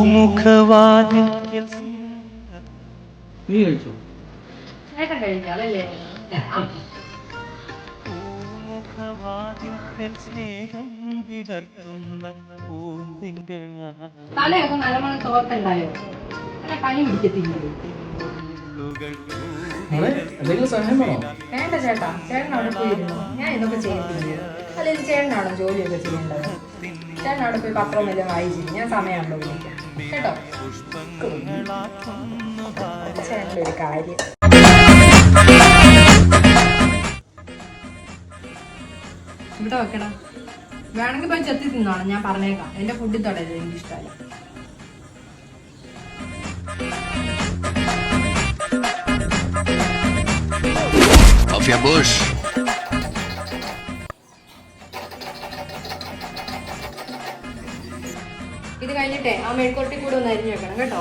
പൂമുഖവാതിൽക്കൽ നീ കഴിച്ചോ? പൂമുഖവാതിൽക്കൽ സ്നേഹം വിടർത്തുന്ന പൂന്തിങ്കളാ തലയൊക്കെ നല്ലപോലെ തോർത്തുണ്ടായോ? പനി പിടിക്കത്തില്ലേ? മോളെ എന്തെങ്കിലും സഹായം വേണോ? വേണ്ട ചേട്ടാ, ചേട്ടൻ അവിടെ പോയിരുന്നു. ഞാൻ ഇതൊക്കെ ചെയ്യത്തില്ലേ? അല്ലെങ്കിൽ ചേട്ടനാണോ ജോലിയൊക്കെ ചെയ്യേണ്ടത്? ചേട്ടൻ അവിടെ പോയി പത്രം വല്ലതും വായിച്ചില്ല. ഞാൻ സമയമാണല്ലോ വിളിക്കാം കേട്ടോ. ചേട്ടൻ്റെ ഒരു കാര്യം. ഇവിടെ വെക്കണം. വേണമെങ്കിൽ പോയി ചെത്തി തിന്നോണം, ഞാൻ പറഞ്ഞേക്കാം. എന്റെ ഫുഡിൽ തൊടരുത്, എനിക്ക് ഇഷ്ടമല്ല. Auf your bush. ഇത് കഴിഞ്ഞിട്ടേ ആ മെഴുക്കുരട്ടി കൂടെ ഒന്ന് അരിഞ്ഞു വെക്കണം കേട്ടോ.